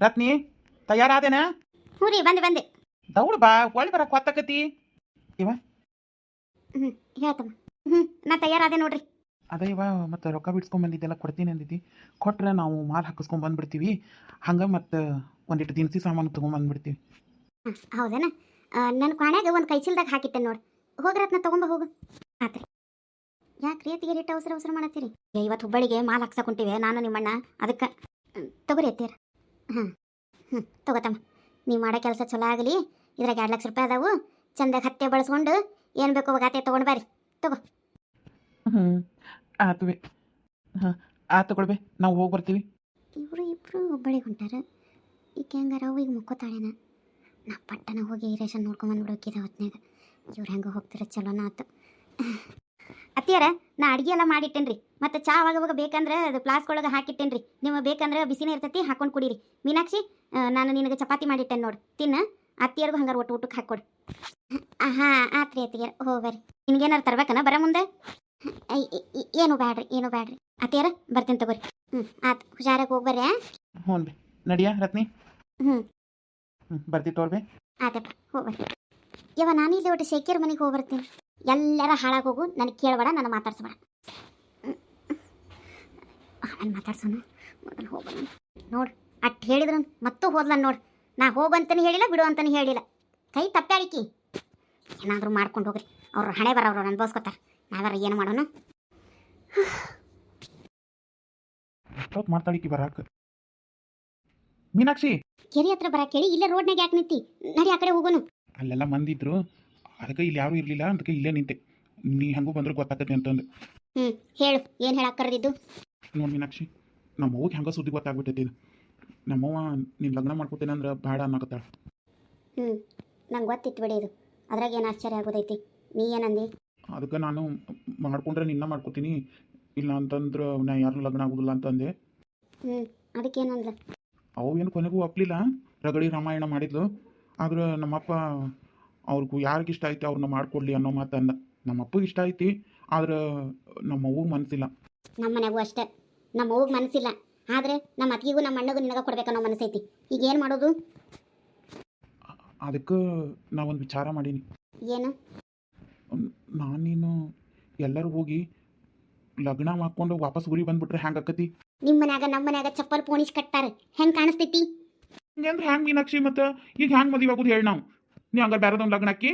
ರತ್ನಿ ತಯಾರಾದೇನ? ಹ್ಞೂ ರೀ ಬಂದೆ. ದೌಡ್ ಬಾ ಒಳ್ಳೆ ಬರಕ್ ಹೊತ್ತಕತಿ ಇವ. ಹ್ಞೂ ಹೇಳ್ತಮ್ಮ. ಹ್ಞೂ ನಾ ತಯಾರಾದೆ ನೋಡ್ರಿ. ಅದೇ ಇವ ಮತ್ತು ರೊಕ್ಕ ಬಿಡ್ಸ್ಕೊಂಡ್ ಬಂದಿದ್ದೆಲ್ಲ ಕೊಡ್ತೀನಿ ಅಂದಿದ್ದಿ. ಕೊಟ್ರೆ ನಾವು ಮಾಲ್ ಹಾಕಿಸ್ಕೊಂಡ್ ಬಂದ್ಬಿಡ್ತೀವಿ. ಹಂಗೆ ಮತ್ತು ಒಂದಿಟ್ಟು ದಿನಸಿ ಸಾಮಾನು ತೊಗೊಂಬಂದ್ಬಿಡ್ತೀವಿ. ಹಾಂ ಹೌದೇನ? ನನ್ನ ಕ್ವಾಣ್ಯಾಗ ಒಂದು ಕೈ ಚೀಲ್ದಾಗ ಹಾಕಿಟ್ಟೆ ನೋಡಿ. ಹೋಗ್ರತ್ನ ತೊಗೊಂಬ ಹೋಗು. ಆತ್ರಿ. ಯಾಕ್ರಿ ಅತ್ತಿಗೆ ರೇಟ್ ಅವಸರ ಮಾಡತ್ತೀರಿ? ಇವತ್ತು ಹುಬ್ಬಳ್ಳಿಗೆ ಮಾಲ್ ಹಾಕ್ಸಕ್ಕೆ ಹೊಂಟಿವೆ ನಾನು ನಿಮ್ಮಣ್ಣ. ಅದಕ್ಕೆ ತಗೋರಿ ಅತ್ತೀರ. ಹಾಂ ತಗೋತಮ್ಮ. ನೀವು ಮಾಡೋ ಕೆಲಸ ಚಲೋ ಆಗಲಿ. ಇದ್ರಾಗ 2 ಲಕ್ಷ ರೂಪಾಯಿ ಅದಾವು. ಚಂದಾಗ ಹತ್ತೆ ಬಳಸ್ಕೊಂಡು ಏನು ಬೇಕೋ ಅವಾಗತ್ತೆ ತೊಗೊಂಡು ಬರ್ರಿ. ತಗೋ. ಆತು ಬಿ. ಹಾಂ ಆತು ತಗೊಳ್ಬೆ, ನಾವು ಹೋಗಿ ಬರ್ತೀವಿ. ಇಬ್ಬರು ಹುಬ್ಬಳ್ಳಿಗೆ ಹೊಂಟಾರ. ಈಕೆ ಹೆಂಗಾರ ಅವು ಈಗ ಮುಕ್ಕೋತಾಳೇನ. ನಾ ಪಟ್ಟನ ಹೋಗಿ ರೇಷನ್ ನೋಡ್ಕೊಂಬಂದ್ಬಿಡೋಕಿದ ಹೊತ್ನಾಗ. ಇವ್ರು ಹೆಂಗೆ ಹೋಗ್ತಿರೋ ಚಲೋನ ಆತು. ಅತ್ತಿಯಾರ ನಾ ಅಡುಗೆ ಎಲ್ಲ ಮಾಡಿಟ್ಟೇನ್ರಿ. ಮತ್ತು ಚಾ ಅವಾಗ ಬೇಕಂದ್ರೆ ಅದು ಫ್ಲಾಸ್ಕ್ ಹಾಕಿಟ್ಟೇನ್ರಿ. ನೀವು ಬೇಕಂದ್ರೆ ಬಿಸಿನೇ ಇರ್ತೈತಿ, ಹಾಕೊಂಡು ಕುಡೀರಿ. ಮೀನಾಕ್ಷಿ, ನಾನು ನಿನಗೆ ಚಪಾತಿ ಮಾಡಿಟ್ಟೇನೆ ನೋಡು, ತಿನ್ನ. ಅತ್ತಿಯರ್ಗೂ ಹಂಗಾರೆ ಊಟಕ್ಕೆ ಹಾಕ್ಕೊಡು. ಹಾಂ ಆತ್ರಿ ಅತ್ತಿಯಾರ, ಹೋಗ್ಬರ್ರಿ. ನಿನ್ಗೇನಾರು ತರ್ಬೇಕನ ಬರ ಮುಂದೆ? ಏನು ಬ್ಯಾಡ್ರಿ ಅತ್ತಿಯಾರ, ಬರ್ತೀನಿ ತಗೋರಿ. ಆತು, ಹುಷಾರಾಗಿ ಹೋಗ್ಬರ್ರಿ. ಹ್ಞೂ ಬಿ ನಡಿಯಾ ರತ್ನಿ. ಹ್ಞೂ ಬರ್ತಿ ತೋರ್ಬೆ. ಆತಪ್ಪ, ಹೋಗ್ಬರ್ರಿ. ಯವ ನಾನು ಇಲ್ಲಿ ಒಟ್ಟು ಶೇಖರ್ ಮನೆಗೆ ಹೋಗ್ಬರ್ತೀನಿ. ಎಲ್ಲರ ಹಾಳಾಗಿ ಹೋಗು, ನನಗೆ ಕೇಳಬೇಡ, ನಾನು ಮಾತಾಡ್ಸಬೇಡ. ನಾನು ಮಾತಾಡ್ಸೋಣ ಮೊದಲು ಹೋಗೋಣ. ನೋಡು ಅಟ್ಟು ಹೇಳಿದ್ರು ಮತ್ತೂ ಹೋದ್ಲ ನೋಡು. ನಾ ಹೋಗಂತನೇ ಹೇಳಿಲ್ಲ, ಬಿಡು ಅಂತಲೇ ಹೇಳಿಲ್ಲ. ಕೈ ತಪ್ಪಾಳಿಕಿ. ಏನಾದರೂ ಮಾಡ್ಕೊಂಡು ಹೋಗ್ರಿ. ಅವ್ರು ಹಣೆ ಬರೋರು ಅನ್ಭವಿಸ್ಕೊತಾರೆ. ನಾವಾರ ಏನು ಮಾಡೋಣ? ಎಷ್ಟೊತ್ತು ಮಾತಾಡಿಕಿ ಬರಾಕ. ಮೀನಾಕ್ಷಿ, ಕೆರೆ ಹತ್ರ ಬರಕ್ಕೆ ಹೇಳಿ, ಇಲ್ಲೇ ರೋಡ್ನಾಗ ಯಾಕೆ ನಿಂತಿ? ನಡಿ ಆ ಕಡೆ ಹೋಗೋನು. ಅಲ್ಲೆಲ್ಲ ಮಂದಿದ್ರು, ಅದಕ್ಕೆ ಇಲ್ಲಿ ಯಾರೂ ಇರಲಿಲ್ಲ, ಅದಕ್ಕೆ ಇಲ್ಲೇ ನಿಂತೆ. ನೀ ಹಂಗೂ ಬಂದ್ರೆ ಗೊತ್ತಾಗ್ತೈತಿ ಅಂತಂದು. ಹೇಳು, ಏನು ಹೇಳಕ್ಕೆ ಕರೆದಿದ್ದು? ನೋಡಿ ಮೀನಾಕ್ಷಿ, ನಮ್ಮ ಅವ್ಗೆ ಹೆಂಗೆ ಸುದ್ದಿ ಗೊತ್ತಾಗ್ಬಿಟ್ಟೈತಿ ಇದು. ನಮ್ಮವ್ವ ನೀನು ಲಗ್ನ ಮಾಡ್ಕೊತೇನೆ ಅಂದ್ರೆ ಬೇಡ ಅನ್ನಕತ್ತಾಳ. ನಂಗೆ ಗೊತ್ತಿತ್ತು ಬಿಡಿ ಇದು. ಅದ್ರಾಗ ಏನು ಆಶ್ಚರ್ಯ ಆಗೋದೈತಿ? ನೀ ಏನಂದಿ? ಅದಕ್ಕೆ ನಾನು ಮಾಡ್ಕೊಂಡ್ರೆ ನಿನ್ನ ಮಾಡ್ಕೊತೀನಿ, ಇಲ್ಲ ಅಂತಂದ್ರೆ ನಾ ಯಾರನ್ನೂ ಲಗ್ನ ಆಗೋದಿಲ್ಲ ಅಂತಂದೆ. ಅದಕ್ಕೇನಂದ್ಲ? ಅವು ಏನು ಕೊನೆಗೂ ಒಪ್ಪಲಿಲ್ಲ. ರಗಡಿ ರಾಮಾಯಣ ಮಾಡಿದ್ಲು. ಆದ್ರೆ ನಮ್ಮಪ್ಪ ಅವ್ರಿಗೂ ಯಾರಿಗೆ ಇಷ್ಟ ಐತಿ ಅವ್ರನ್ನ ಮಾಡ್ಕೊಡ್ಲಿ ಅನ್ನೋ ಮಾತು ಅಂದ. ನಮ್ಮಪ್ಪಗೆ ಇಷ್ಟ ಐತಿ, ಆದ್ರೆ ನಮ್ಮ ಅವ್ಗೆ ಮನಸ್ಸಿಲ್ಲ. ನಮ್ಮ ಮನೆಗೂ ಅಷ್ಟೇ, ನಮ್ಮ ಅವ್ಗೆ ಮನಸ್ಸಿಲ್ಲ. ಆದರೆ ನಮ್ಮ ಅತ್ತಿಗೂ ನಮ್ಮ ಅಣ್ಣಗೂ ನಿನಗೆ ಕೊಡ್ಬೇಕನ್ನೋ ಮನಸ್ಸೈತಿ. ಈಗ ಏನು ಮಾಡೋದು? ಅದಕ್ಕೆ ನಾವೊಂದು ವಿಚಾರ ಮಾಡೀನಿ. ಏನು? ನಾನೇನು ಎಲ್ಲರೂ ಹೋಗಿ ಲಗ್ನ ಮಾಡ್ಕೊಂಡು ವಾಪಸ್ ಊರಿಗೆ ಬಂದ್ಬಿಟ್ರೆ ಹೆಂಗೆ ಆಕತಿ? ನಿಮ್ಮ ನಮ್ಮ ಮನ್ಯಾಗ ಚಪ್ಪಲ್ ಪೋಣಿಸ್ ಕಟ್ತಾರೆ, ಹೆಂಗೆ ಕಾಣಿಸ್ತೈತಿ? ಹಿಂಗೆ ಅಂದ್ರೆ ಹೆಂಗೆ ಮೀನಾಕ್ಷಿ? ಮತ್ತು ಈಗ ಹೆಂಗೆ ಮದುವೆ ಆಗೋದು ಹೇಳಿ ನಾವು? ನೀ ಹಂಗಾರೆ ಬೇರೆದೊಂದು ಲಗ್ನ ಹಾಕಿ.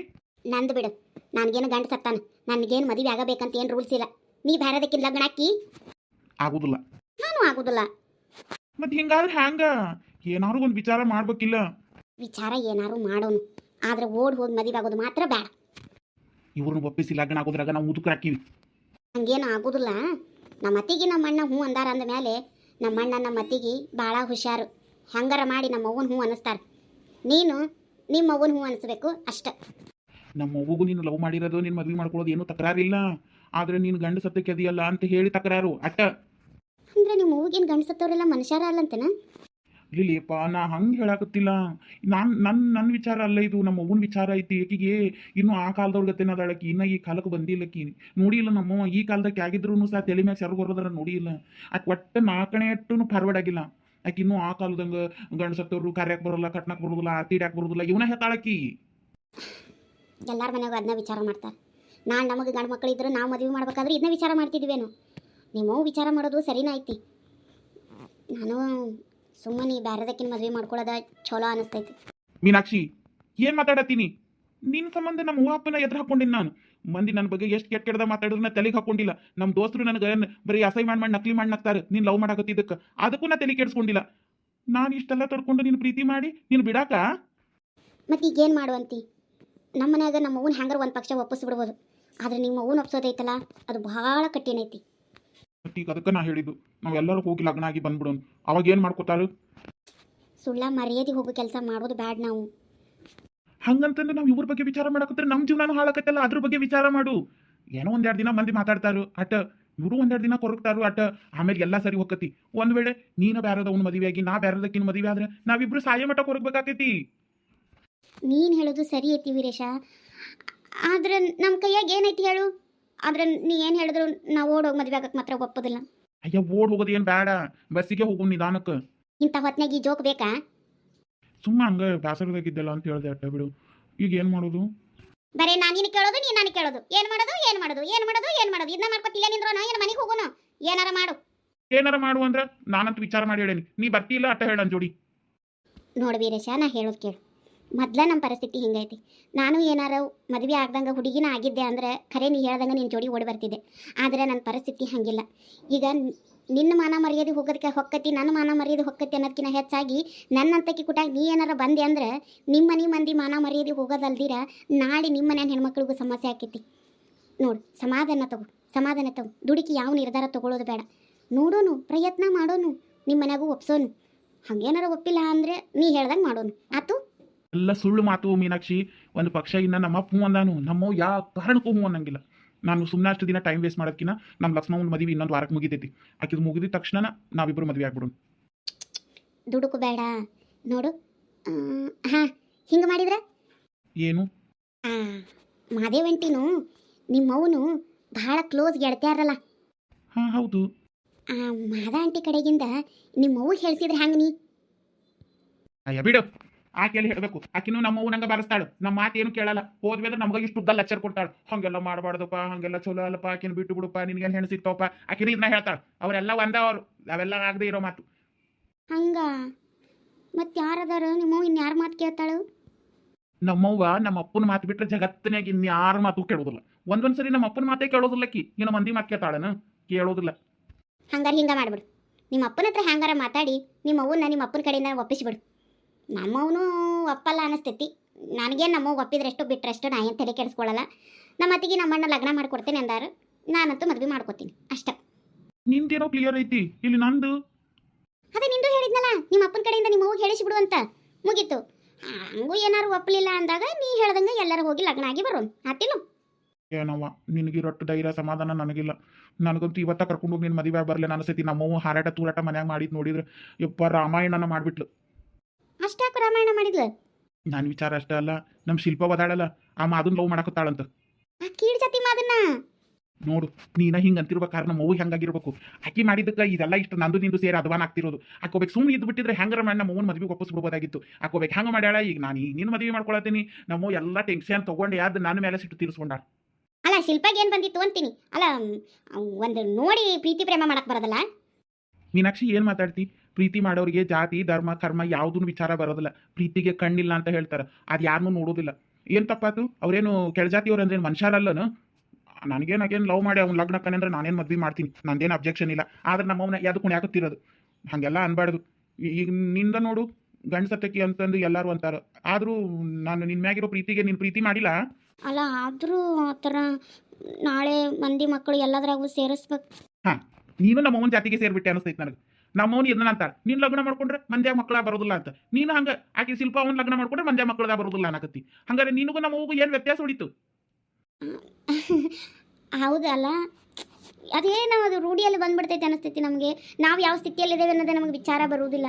ನಂದು ಬಿಡು, ನನಗೇನು ಗಂಡು ಸತ್ತಾನ, ನನಗೇನು ಮದುವೆ ಆಗಬೇಕಂತ ಏನು ರೂಲ್ಸ್ ಇಲ್ಲ. ನೀ ಬೇರೆದಕ್ಕಿಂತ ಲಗ್ನ ಹಾಕಿ. ಆಗೋದಿಲ್ಲ. ನಾನು ಆಗೋದಿಲ್ಲ. ಮತ್ತು ಹಿಂಗಾದ್ರೆ ಹೆಂಗೆ? ಏನಾದ್ರು ಒಂದು ವಿಚಾರ ಮಾಡ್ಬೇಕಿಲ್ಲ? ವಿಚಾರ ಏನಾರು ಮಾಡೋನು, ಆದ್ರೆ ಓಡ್ ಹೋಗಿ ಮದುವೆ ಆಗೋದು ಮಾತ್ರ ಬೇಡ. ಇವ್ರನ್ನ ಒಪ್ಪಿಸಿ ಲಗ್ನ ಆಗೋದ್ರಾಗ ನಾವು ಮುದುಕರು ಹಾಕಿವಿ. ಹಂಗೇನು ಆಗೋದಿಲ್ಲ. ನಮ್ಮ ಅತ್ತಿಗೆ ನಮ್ಮ ಅಣ್ಣ ಹ್ಞೂ ಅಂದಾರ ಅಂದ ಮೇಲೆ ನಮ್ಮ ಅಣ್ಣ ನಮ್ಮ ಅತ್ತಿಗೆ ಭಾಳ ಹುಷಾರು. ಹೆಂಗಾರ ಮಾಡಿ ನಮ್ಮ ಅವ್ವನ ಹ್ಞೂ ಅನ್ನಿಸ್ತಾರೆ. ನೀನು ನಿಮ್ಮ ಅವ್ವನ ಹ್ಞೂ ಅನಿಸ್ಬೇಕು ಅಷ್ಟೆ. ನಮ್ಮ ಅವ್ವಗೂ ನೀನು ಲವ್ ಮಾಡಿರೋದು, ನೀನು ಮದುವೆ ಮಾಡ್ಕೊಳ್ಳೋದು ಏನೂ ತಕರಾರಿಲ್ಲ. ಆದರೆ ನೀನು ಗಂಡು ಸತ್ತಕ್ಕೆ ಅದೆಯಲ್ಲ ಅಂತ ಹೇಳಿ ತಕರಾರು ಅಟ್ಟ. ಅಂದರೆ ನಿಮ್ಮ ಅವ್ವಗೇನು ಗಂಡು ಸತ್ತವರೆಲ್ಲ ಮನುಷ್ಯರ ಅಲ್ಲಂತನ? ಇಲ್ಲಿಪ್ಪ, ನಾ ಹಂಗೆ ಹೇಳಾಕತ್ತಿಲ್ಲ. ನನ್ನ ವಿಚಾರ ಅಲ್ಲ ಇದು, ನಮ್ಮ ಅವ್ವನ ವಿಚಾರ ಐತಿ. ಆಕಿಗೆ ಇನ್ನೂ ಆ ಕಾಲದವ್ರಿಗತ್ತೇನ ಅದಾಳಕಿ, ಇನ್ನೂ ಈ ಕಾಲಕ್ಕೆ ಬಂದಿಲ್ಲಕಿ. ನೋಡಿಲ್ಲ ನಮ್ಮವ್ವ ಈ ಕಾಲದಾಗ ಆಗಿದ್ರು ಸಹ ತಲೆ ಮ್ಯಾಗ ಸೆರಗು ಹೊರದ್ರ ನೋಡಿಲ್ಲ. ಆಕೆ ಒಟ್ಟು 4ನೇ ಅಟ್ಟು ಫಾರ್ವರ್ಡ್ ಆಗಿಲ್ಲ. ಆಕೆ ಇನ್ನೂ ಆ ಕಾಲದಂಗೆ ಗಂಡು ಸತ್ತವ್ರು ಕಾರ್ಯಕ್ಕೆ ಬರೋಲ್ಲ, ಕಟ್ನಕ್ಕೆ ಬರೋದಿಲ್ಲ, ಆರ್ತಿ ಹಿಡ್ಯಾಕೆ ಬರೋದಿಲ್ಲ, ಇವನ ಹೇಳ್ತಾಳಕಿ. ಎಲ್ಲರ ಮನೆಗೂ ಅದನ್ನ ವಿಚಾರ ಮಾಡ್ತಾರೆ. ನಾನು ನಮಗೆ ಗಂಡು ಮಕ್ಕಳಿದ್ರೆ ನಾವು ಮದುವೆ ಮಾಡ್ಬೇಕಾದ್ರೆ ಇದನ್ನ ವಿಚಾರ ಮಾಡ್ತಿದ್ವೇನು? ನಿಮ್ಮವು ವಿಚಾರ ಮಾಡೋದು ಸರಿನಾ ಐತಿ. ನಾನು ಸುಮ್ಮನೆ ಬೇರೆದಕ್ಕಿನ ಮದುವೆ ಮಾಡ್ಕೊಳ್ಳೋದ ಚಲೋ ಅನಿಸ್ತೈತಿ. ಮೀನಾಕ್ಷಿ, ಏನು ಮಾತಾಡತ್ತೀನಿ? ನಿನ್ನ ಸಂಬಂಧ ನಮ್ಮ ಅವ್ವ ಅಪ್ಪನ ಎದುರು ಹಾಕೊಂಡಿನಿ ನಾನು. ಮಂದಿ ನನ್ನ ಬಗ್ಗೆ ಎಷ್ಟು ಕೆಟ್ಟ ಮಾತಾಡಿದ್ರು ನಾ ತಲೆಗೆ ಹಾಕೊಂಡಿಲ್ಲ. ನಮ್ಮ ದೋಸ್ತರು ನನಗೆ ಬರೀ ಅಸಹ್ಯ ಮಾಡಿ ನಕಲಿ ಮಾಡಿ ನಗ್ತಾರೆ ನೀನು ಲವ್ ಮಾಡಾಕತ್ತಿದ್ದಕ್ಕೆ. ಅದಕ್ಕೂ ನಾ ತಲೆ ಕೆಡಿಸ್ಕೊಂಡಿಲ್ಲ. ನಾನು ಇಷ್ಟೆಲ್ಲ ತಡ್ಕೊಂಡು ನೀನು ಪ್ರೀತಿ ಮಾಡಿ ನೀನು ಬಿಡಾಕ? ಮತ್ತು ಈಗೇನು ಮಾಡುವಂತಿ? ನಮ್ಮ ಮನ್ಯಾಗ ನಮ್ಮ ಅವ್ವನ ಹ್ಯಾಂಗಾರ ಒಂದು ಪಕ್ಷ ಒಪ್ಪಿಸ್ಬಿಡ್ಬೋದು. ಆದರೆ ನಿಮ್ಮ ಅವ್ವನ ಒಪ್ಸೋದೈತಲ್ಲ, ಅದು ಭಾಳ ಕಠಿಣ ಐತಿ. ಈಗ ಅದಕ್ಕೆ ನಾ ಹೇಳಿದ್ದು, ನಾವೆಲ್ಲರೂ ಹೋಗಿ ಲಗ್ನ ಆಗಿ ಬಂದ್ಬಿಡೋಣ. ಅವಾಗ ಏನು ಮಾಡ್ಕೋತಾರು? ಸುಳ್ಳ ಮರ್ಯಾದೆ ಹೋಗೋ ಕೆಲಸ ಮಾಡೋದು ಬ್ಯಾಡ್ ನಾವು. ಹಂಗಂತಂದ್ರೆ ನಾವು ಇವ್ರ ಬಗ್ಗೆ ವಿಚಾರ ಮಾಡಕತ್ತಾರೆ ನಮ್ಮ ಜೀವನ ಹಾಳಾಕತ್ತಲ್ಲ. ಅದ್ರ ಬಗ್ಗೆ ವಿಚಾರ ಮಾಡು. ಏನೋ 1-2 ದಿನ ಮಂದಿ ಮಾತಾಡ್ತಾರು ಅಟ, ಇವರು 1-2 ದಿನ ಕೊರಗ್ತಾರು ಅಟ, ಆಮೇಲೆ ಎಲ್ಲ ಸರಿ ಹೋಗತಿ. ಒಂದು ವೇಳೆ ನೀನು ಬೇರೆದವ್ನ ಮದುವೆ ಆಗಿ ನಾ ಬೇರೆದಕ್ಕಿನ ಮದುವೆ ಆದ್ರೆ ನಾವಿಬ್ರು ಸಾಯ ಮಟ್ಟ ಕೊರಗ್ಬೇಕಾಕೈತಿ. ನೀನು ಹೇಳೋದು ಸರಿ ಐತಿ ವೀರೇಶ, ಆದ್ರೆ ನಮ್ಮ ಕೈಯಾಗ ಏನೈತಿ ಹೇಳು? ಆದ್ರೆ ನೀ ಏನು ಹೇಳಿದ್ರು ನಾವು ಓಡೋಗಿ ಮದುವೆ ಆಗಕ್ಕೆ ಮಾತ್ರ ಒಪ್ಪೋದಿಲ್ಲ. ಅಯ್ಯ, ಓಡ್ ಹೋಗೋದು ಏನು ಬೇಡ, ಬಸ್ಸಿಗೆ ಹೋಗೋ ನಿಧಾನಕ್ಕೆ. ಇಂಥ ಹೊತ್ನಾಗ ಈ ಜೋಕ್ ಬೇಕಾ? ಸುಮ್ಮ ಹಂಗೆ ಬೇಸರದಾಗಿದ್ದಲ್ಲ ಅಂತ ಹೇಳ್ದೆ ಅಟ್ಟ ಬಿಡು. ಈಗ ಏನು ಮಾಡೋದು? ಬರೇ ನಾನು ಕೇಳೋದು ನೀನು ನಾನು ಕೇಳೋದು ಏನು ಮಾಡೋದು ಏನು ಮಾಡೋದು ಏನು ಮಾಡೋದು ಏನು ಮಾಡೋದು ಇದನ್ನ ಮಾಡ್ಕೊತಿಲ್ಲ ನಿಂದ್ರೋ ಏನು ಮನೆಗೆ ಹೋಗೋಣ ಏನಾರ ಮಾಡು. ಏನಾರ ಮಾಡು ಅಂದ್ರೆ ನಾನಂತೂ ವಿಚಾರ ಮಾಡಿ ಹೇಳೇನಿ, ನೀ ಬರ್ತಿಲ್ಲ ಅಟ್ಟ ಹೇಳ ಜೋಡಿ. ನೋಡು ವೀರೇಶ, ನಾ ಹೇಳೋದು ಕೇಳು. ಮೊದ್ಲ ನಮ್ಮ ಪರಿಸ್ಥಿತಿ ಹಿಂಗೈತಿ. ನಾನು ಏನಾರ ಮದುವೆ ಆಗ್ದಂಗೆ ಹುಡುಗಿನ ಆಗಿದ್ದೆ ಅಂದ್ರೆ ಖರೆ ನೀ ಹೇಳ್ದಂಗೆ ನಿನ್ನ ಜೋಡಿ ಓಡಿ ಬರ್ತಿದ್ದೆ. ಆದರೆ ನನ್ನ ಪರಿಸ್ಥಿತಿ ಹಾಗಿಲ್ಲ. ಈಗ ನಿನ್ನ ಮಾನ ಮರ್ಯಾದೆ ಹೋಗೋದಕ್ಕೆ ಹೊಕ್ಕತಿ, ನನ್ನ ಮಾನ ಮರ್ಯಾದೆ ಹೊಕ್ಕತಿ ಅನ್ನೋದಕ್ಕಿಂತ ಹೆಚ್ಚಾಗಿ ನನ್ನಂತಕಿ ಕುಟಾಗ ನೀ ಏನಾರ ಬಂದೆ ಅಂದ್ರೆ ನಿಮ್ಮ ಮನೆ ಮಂದಿ ಮಾನ ಮರ್ಯಾದೆ ಹೋಗೋದಲ್ದಿರ ನಾಳೆ ನಿಮ್ಮ ಮನೆಯ ಹೆಣ್ಮಕ್ಳಿಗೂ ಸಮಸ್ಯೆ ಆಕೈತಿ. ನೋಡು, ಸಮಾಧಾನ ತಗೋ. ದುಡುಕಿ ಯಾವ ನಿರ್ಧಾರ ತಗೊಳ್ಳೋದು ಬೇಡ. ನೋಡೋನು, ಪ್ರಯತ್ನ ಮಾಡೋನು, ನಿಮ್ಮ ಮನೆಗೂ ಒಪ್ಸೋನು. ಹಾಗೇನಾರ ಒಪ್ಪಿಲ್ಲ ಅಂದರೆ ನೀ ಹೇಳ್ದಂಗೆ ಮಾಡೋನು ಆತು. ಎಲ್ಲ ಸುಳ್ಳು ಮಾತು ಮೀನಾಕ್ಷಿ. ಒಂದು ಪಕ್ಷ ಇನ್ನ ನಮ್ಮ ಅಪ್ಪ ಹ್ಞೂ ಅಂದಾನು, ನಮ್ಮ ಯಾವ ಕಾರಣಕ್ಕೂ ಹ್ಞೂ ಅನ್ನಂಗಿಲ್ಲ. ನಾನು ಸುಮ್ಮನೆ ಅಷ್ಟು ದಿನ ಟೈಮ್ ವೇಸ್ಟ್ ಮಾಡೋದಕ್ಕಿಂತ ನಮ್ಮ ಲಕ್ಷ್ಮಣನ ಮದುವೆ ಇನ್ನೊಂದು ವಾರಕ್ಕೆ ಮುಗಿತೈತಿ. ಆಕಿದು ಮುಗಿದ ತಕ್ಷಣ ನಾವಿಬ್ಬರು ಮದುವೆ ಆಗ್ಬಿಡೋಣ. ದುಡುಕು ಬೇಡ. ನೋಡು, ಹಾಂ, ಹಿಂಗೆ ಮಾಡಿದ್ರೆ ಏನು? ಮಾದೇವಂಟಿನು ನಿಮ್ಮವನು ಭಾಳ ಕ್ಲೋಸ್ ಗೆಳತಿಯಾರಲ್ಲ. ಹಾಂ ಹೌದು. ಮಾದ ಆಂಟಿ ಕಡೆಗಿಂದ ನಿಮ್ಮವ್ವ ಹೇಳ್ಸಿದ್ರೆ ಹೆಂಗೆ ನೀ? ಅಯ್ಯ ಬಿಡು, ಆಕೆಯಲ್ಲಿ ಹೇಳಬೇಕು. ಆಕಿನೂ ನಮ್ಮವು ನಂಗೆ ಬಾರಿಸ್ತಾಳು, ನಮ್ಮ ಮಾತು ಏನು ಕೇಳಲ್ಲ. ಹೋದ್ಮೇಲೆ ನಮಗೆ ಇಷ್ಟು ಉದ್ದ ಲೆಕ್ಚರ್ ಕೊಡ್ತಾಳು. ಹಂಗೆಲ್ಲ ಮಾಡಬಾರ್ದಪ್ಪ, ಹಂಗೆಲ್ಲ ಚಲೋ ಅಲ್ಲಪ್ಪ, ಆಕಿನ ಬಿಟ್ಟು ಬಿಡುಪ್ಪ, ನಿನಗೇನು ಹೆಣ್ಣು ಸಿಗ್ತಾವಪ್ಪ, ಆಕಿನ ಇದನ್ನ ಹೇಳ್ತಾಳೆ. ಅವರೆಲ್ಲ ಒಂದವರು, ಅವೆಲ್ಲ ಆಗದೆ ಇರೋ ಮಾತು. ಹಂಗ ಮತ್ತೆ ಯಾರದಾರ ನಿಮ್ಮವ್ವ ಇನ್ಯಾರ ಮಾತು ಕೇಳ್ತಾಳು? ನಮ್ಮವ್ವ ನಮ್ಮ ಅಪ್ಪನ ಮಾತು ಬಿಟ್ಟರೆ ಜಗತ್ತಿನಾಗ ಇನ್ಯಾರ ಮಾತು ಕೇಳೋದಿಲ್ಲ. ಒಂದೊಂದ್ಸರಿ ನಮ್ಮ ಅಪ್ಪನ ಮಾತೇ ಕೇಳೋದಿಲ್ಲ ಕಿ, ಇನ್ನು ಮಂದಿ ಮಾತು ಕೇಳ್ತಾಳನ? ಕೇಳೋದಿಲ್ಲ. ಹಂಗಾರೆ ಹಿಂಗೆ ಮಾಡ್ಬಿಡು. ನಿಮ್ಮ ಅಪ್ಪನ ಹತ್ರ ಹ್ಯಾಂಗಾರ ಮಾತಾಡಿ ನಿಮ್ಮ ಅವ್ವನ್ನ ನಿಮ್ಮ ಅಪ್ಪನ ಕಡೆಯಿಂದ ಒಪ್ಪಿಸ್ಬಿಡು. ನಮ್ಮವನು ಒಪ್ಪಲ್ಲ ಅನಿಸ್ತೈತಿ. ನನಗೇನು ನಮ್ಮವ್ವ ಒಪ್ಪಿದ್ರೆಷ್ಟು ಬಿಟ್ಟರೆಷ್ಟು ನಾ ಏನು ತಲೆ ಕೆಡಿಸ್ಕೊಳ್ಳಲ್ಲ. ನಮ್ಮ ಅತ್ತಿಗೆ ನಮ್ಮಣ್ಣ ಲಗ್ನ ಮಾಡ್ಕೊಡ್ತೇನೆ ಅಂದಾರು, ನಾನಂತೂ ಮದುವೆ ಮಾಡ್ಕೊತೀನಿ ಅಷ್ಟೇ. ನಿಂದೇನೋ ಕ್ಲಿಯರ್ ಐತಿ, ಇಲ್ಲಿ ನಂದು. ಅದೇ ನಿಂದು ಹೇಳಿದ್ನಲ್ಲ, ನಿಮ್ಮ ಅಪ್ಪನ ಕಡೆಯಿಂದ ನಿಮ್ಮ ಅವ್ಗೆ ಹೇಳಿಸಿಬಿಡು ಅಂತ. ಮುಗೀತು. ಹಂಗೂ ಏನಾರು ಒಪ್ಪಲಿಲ್ಲ ಅಂದಾಗ ನೀ ಹೇಳ್ದಂಗೆ ಎಲ್ಲರೂ ಹೋಗಿ ಲಗ್ನ ಆಗಿ ಬರೋಣ ಆತಿಲ್ಲ? ಏನವ್ವ, ನಿನಗಿರೊಟ್ಟು ಧೈರ್ಯ ಸಮಾಧಾನ ನನಗಿಲ್ಲ. ನನಗಂತೂ ಇವತ್ತ ಕರ್ಕೊಂಡು ಹೋಗಿ ನೀನು ಮದುವೆ ಬರಲಿ ಅನಿಸ್ತೈತಿ. ನಮ್ಮವ್ವ ಹಾರಾಟ ತೂರಾಟ ಮನ್ಯಾಗ ಮಾಡಿದ್ ನೋಡಿದ್ರೆ ಯಪ್ಪ ರಾಮಾಯಣನ ಮಾಡಿಬಿಟ್ಲು. ಅಷ್ಟಾಕ ರಾಮಾಯಣ ಮಾಡಿದ್ಲು? ನಾನು ವಿಚಾರ ಅಷ್ಟೇ ಅಲ್ಲ, ನಮ್ಮ ಶಿಲ್ಪ ಬದಾಳಲ್ಲ, ಆ ಮಾದನ್ ಲವ್ ಮಾಡಕತ್ತಾಳಂತ. ಆ ಕೀಡ್ ಜಾತಿ ಮಾದನ್ನ ನೋಡು, ನೀನ ಹಿಂಗೆ ಅಂತಿರ್ಬೇಕಾದ್ರೆ ನಮ್ಮ ಅವ್ವ ಹೆಂಗಾಗಿರ್ಬೇಕು. ಆಕಿ ಮಾಡಿದ್ದಕ್ಕೆ ಇದೆಲ್ಲ ಇಷ್ಟು ನಂದು ನಿಂದು ಸೇರಿ ಅದ್ವಾನ ಆಗ್ತಿರೋದು. ಆಕೋಬೇಕು ಸುಮ್ಮನೆ ಇದ್ದು ಬಿಟ್ಟಿದ್ರೆ ಹೆಂಗಾರ ಮಾಡಿ ನಮ್ಮ ಅವ್ವನ ಮದುವೆ ಒಪ್ಪಿಸ್ಬಿಡ್ಬೋದಾಗಿತ್ತು. ಆಕೋಬೇಕು ಹೆಂಗೆ ಮಾಡ್ಯಾಳ. ಈಗ ನಾನು ನಿನ್ನ ಮದುವೆ ಮಾಡ್ಕೊಳತ್ತೀನಿ, ನಮ್ಮ ಎಲ್ಲ ಟೆನ್ಷನ್ ತೊಗೊಂಡು ಯಾವ್ದು ನನ್ನ ಮೇಲೆ ಸಿಟ್ಟು ತೀರಿಸ್ಕೊಂಡಾಳ. ಅಲ್ಲ, ಶಿಲ್ಪಾಗ ಏನು ಬಂದಿತ್ತು ಅಂತೀನಿ. ಅಲ್ಲ, ಒಂದು ನೋಡಿ ಪ್ರೀತಿ ಪ್ರೇಮ ಮಾಡಕ್ ಬರೋದಲ್ಲ. ಮೀನಾಕ್ಷಿ ಏನು ಮಾತಾಡ್ತಿ? ಪ್ರೀತಿ ಮಾಡೋರಿಗೆ ಜಾತಿ ಧರ್ಮ ಕರ್ಮ ಯಾವುದೂ ವಿಚಾರ ಬರೋದಿಲ್ಲ. ಪ್ರೀತಿಗೆ ಕಣ್ಣಿಲ್ಲ ಅಂತ ಹೇಳ್ತಾರೆ, ಅದು ಯಾರನ್ನೂ ನೋಡೋದಿಲ್ಲ. ಏನು ತಪ್ಪಾತು? ಅವ್ರೇನು ಕೆಳಜಾತಿಯವ್ರು ಅಂದ್ರೆ ಮನುಷ್ಯರಲ್ಲನು? ನನಗೇನಾಗೇನು ಲವ್ ಮಾಡಿ ಅವ್ನು ಲಗ್ನ ಕಣ್ಣಂದ್ರೆ ನಾನೇನು ಮದ್ವೆ ಮಾಡ್ತೀನಿ, ನಂದೇನು ಅಬ್ಜೆಕ್ಷನ್ ಇಲ್ಲ. ಆದ್ರೆ ನಮ್ಮವನ್ನ ಯಾವ್ದು ಕುಣ್ಯಾಕತ್ತಿರೋದು ಹಾಗೆಲ್ಲ ಅನ್ಬಾರ್ದು. ಈಗ ನಿಂದ ನೋಡು, ಗಂಡ ಸತ್ತಕಿ ಅಂತಂದು ಎಲ್ಲರೂ ಅಂತಾರೆ. ಆದರೂ ನಾನು ನಿನ್ನ ಮ್ಯಾಗಿರೋ ಪ್ರೀತಿಗೆ ನೀನು ಪ್ರೀತಿ ಮಾಡಿಲ್ಲ. ಅಲ್ಲ, ಆದರೂ ಆ ಥರ ನಾಳೆ ಮಂದಿ ಮಕ್ಕಳು ಎಲ್ಲದ್ರಾಗೂ ಸೇರಿಸ್ಬೇಕು. ಹಾಂ, ನೀನು ನಮ್ಮವನ ಜಾತಿಗೆ ಸೇರಿಬಿಟ್ಟೆ ಅನಿಸ್ತೈತೆ ನನಗೆ. ನಮ್ಮವನು ಇದನ್ನ ಅಂತಾರೆ, ನೀನು ಲಗ್ನ ಮಾಡ್ಕೊಂಡ್ರೆ ಮಂದ್ಯಾಗ ಮಕ್ಕಳ ಬರೋದಿಲ್ಲ ಅಂತ. ನೀನು ಹಂಗೆ ಆಕೆ ಶಿಲ್ಪ ಅವನ ಲಗ್ನ ಮಾಡ್ಕೊಂಡ್ರೆ ಮಂದ್ಯಾಗ ಮಕ್ಕಳದ ಬರೋದಿಲ್ಲ ಅನ್ನಕತ್ತಿ. ಹಂಗಾರೆ ನಿನಗೂ ನಮ್ಮವ್ಗೂ ಏನು ವ್ಯತ್ಯಾಸ ಉಳಿತು? ಹೌದಲ್ಲ, ಅದೇನೋ ಅದು ರೂಢಿಯಲ್ಲಿ ಬಂದ್ಬಿಡ್ತೈತೆ ಅನಿಸ್ತೈತಿ ನಮಗೆ. ನಾವು ಯಾವ ಸ್ಥಿತಿಯಲ್ಲಿದ್ದೇವೆ ಅನ್ನೋದೇ ನಮಗೆ ವಿಚಾರ ಬರುವುದಿಲ್ಲ.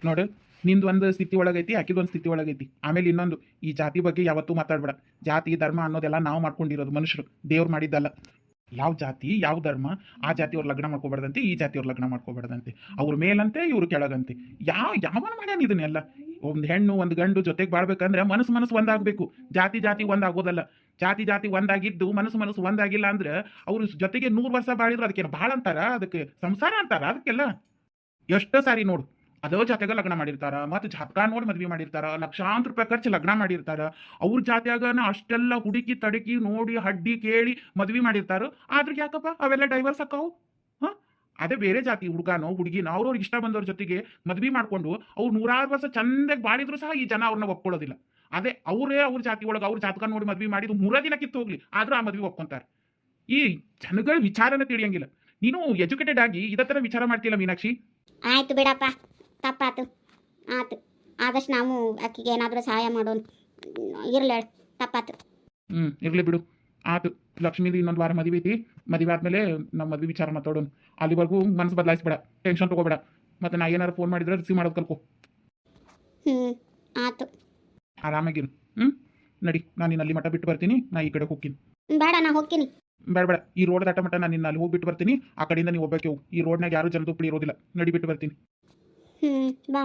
ನೋಡು, ನಿಂದು ಒಂದು ಸ್ಥಿತಿ ಒಳಗೈತಿ, ಆಕಿದ ಒಂದು ಸ್ಥಿತಿ ಒಳಗೈತಿ. ಆಮೇಲೆ ಇನ್ನೊಂದು, ಈ ಜಾತಿ ಬಗ್ಗೆ ಯಾವತ್ತೂ ಮಾತಾಡ್ಬೇಡ. ಜಾತಿ ಧರ್ಮ ಅನ್ನೋದೆಲ್ಲ ನಾವು ಮಾಡ್ಕೊಂಡಿರೋದು, ಮನುಷ್ಯರು ದೇವ್ರು ಮಾಡಿದ್ದಲ್ಲ. ಯಾವ ಜಾತಿ ಯಾವ ಧರ್ಮ ಆ ಜಾತಿಯವ್ರ ಲಗ್ನ ಮಾಡ್ಕೋಬಾರ್ದಂತೆ, ಈ ಜಾತಿಯವ್ರ ಲಗ್ನ ಮಾಡ್ಕೋಬಾರ್ದಂತೆ. ಅವ್ರ ಮೇಲಂತೆ ಇವ್ರು ಕೆಳಗಂತೆ. ಯಾವನ ಮಾಡ್ಯಾನ ಇದನ್ನೆಲ್ಲ? ಒಂದು ಹೆಣ್ಣು ಒಂದು ಗಂಡು ಜೊತೆಗೆ ಬಾಳ್ಬೇಕಂದ್ರೆ ಮನಸ್ಸು ಒಂದಾಗಬೇಕು. ಜಾತಿ ಒಂದಾಗೋದಲ್ಲ. ಜಾತಿ ಒಂದಾಗಿದ್ದು ಮನಸ್ಸು ಒಂದಾಗಿಲ್ಲ ಅಂದ್ರೆ ಅವ್ರ ಜೊತೆಗೆ 100 ವರ್ಷ ಬಾಳಿದ್ರು ಅದಕ್ಕೇನು ಭಾಳ ಅಂತಾರ? ಅದಕ್ಕೆ ಸಂಸಾರ ಅಂತಾರ? ಅದಕ್ಕೆಲ್ಲ ಎಷ್ಟೋ ಸಾರಿ ನೋಡು, ಅದೋ ಜಾತಿಯಾಗ ಲಗ್ನ ಮಾಡಿರ್ತಾರ, ಮತ್ತು ಜಾತಕ ನೋಡಿ ಮದ್ವೆ ಮಾಡಿರ್ತಾರ, ಲಕ್ಷಾಂತರ ರೂಪಾಯಿ ಖರ್ಚು ಲಗ್ನ ಮಾಡಿರ್ತಾರ. ಅವ್ರ ಜಾತಿಯಾಗನ ಅಷ್ಟೆಲ್ಲ ಹುಡುಕಿ ತಡಕಿ ನೋಡಿ ಹಡ್ಡಿ ಕೇಳಿ ಮದ್ವೆ ಮಾಡಿರ್ತಾರ. ಆದ್ರೆ ಯಾಕಪ್ಪ ಅವೆಲ್ಲ ಡೈವರ್ಸ್ ಆಕಾವು? ಹಾಂ, ಅದೇ ಬೇರೆ ಜಾತಿ ಹುಡುಗಾನೋ ಹುಡುಗಿನೋ ಅವ್ರವ್ರಿಗೆ ಇಷ್ಟ ಬಂದವ್ರ ಜೊತೆಗೆ ಮದ್ವೆ ಮಾಡ್ಕೊಂಡು ಅವ್ರು 100 ವರ್ಷ ಚಂದಾಗಿ ಬಾಳಿದ್ರು ಸಹ ಈ ಜನ ಅವ್ರನ್ನ ಒಪ್ಕೊಳ್ಳೋದಿಲ್ಲ. ಅದೇ ಅವರೇ ಅವ್ರ ಜಾತಿ ಒಳಗೆ ಅವ್ರ ಜಾತಕ ನೋಡಿ ಮದ್ವೆ ಮಾಡಿದ್ದು 3 ದಿನ ಕಿತ್ತು ಹೋಗ್ಲಿ, ಆದ್ರೂ ಆ ಮದ್ವೆ ಒಪ್ಕೊಂತಾರೆ. ಈ ಜನಗಳ ವಿಚಾರನ ತಿಳಿಯಂಗಿಲ್ಲ. ನೀನು ಎಜುಕೇಟೆಡ್ ಆಗಿ ಇದೇ ಥರ ವಿಚಾರ ಮಾಡ್ತಿಲ್ಲ ಮೀನಾಕ್ಷಿ. ಆಯ್ತು ಬಿಡಪ್ಪ, ತಪ್ಪಾತು. ಆತು, ಆದಷ್ಟು ನಾವು ಆಕಿಗೆ ಏನಾದರೂ ಸಹಾಯ ಮಾಡೋಣ. ಇರ್ಲಿ, ತಪ್ಪಾತು. ಇರ್ಲಿ ಬಿಡು, ಆತು. ಲಕ್ಷ್ಮೀದು ಇನ್ನೊಂದು ವಾರ ಮದುವೆ ಐತಿ. ಮದುವೆ ಆದ್ಮೇಲೆ ನಮ್ಮ ಮದುವೆ ವಿಚಾರ ಮಾತಾಡೋಣ. ಅಲ್ಲಿವರೆಗೂ ಮನಸ್ಸು ಬದಲಾಯಿಸ್ಬೇಡ, ಟೆನ್ಷನ್ ತೊಗೋಬೇಡ. ಮತ್ತೆ ನಾ ಏನಾರು ಫೋನ್ ಮಾಡಿದ್ರೆ ರಿಸೀವ್ ಮಾಡೋದು ಕಲ್ಕೊ. ಆತು, ಆರಾಮಾಗಿರು. ನಡಿ, ನಾನು ನಿನ್ನ ಅಲ್ಲಿ ಮಠ ಬಿಟ್ಟು ಬರ್ತೀನಿ. ನಾ ಈ ಕಡೆ ಹೋಗ್ತೀನಿ. ಬೇಡ, ನಾ ಹೋಗ್ತೀನಿ. ಬೇಡ, ಈ ರೋಡ್ ದಾಟ ಮಟ್ಟ ನಾನು ನಿನ್ನ ಅಲ್ಲಿ ಹೋಗಿ ಬಿಟ್ಟು ಬರ್ತೀನಿ. ಆ ಕಡೆಯಿಂದ ನೀವು ಹೋಗ್ಬೇಕು. ಈ ರೋಡ್ನಾಗ ಯಾರು ಜನದೊಪ್ಪಳಿ ಇರೋದಿಲ್ಲ. ನಡಿ, ಬಿಟ್ಟು ಬರ್ತೀನಿ. ಹ್ಞೂ ಬಾ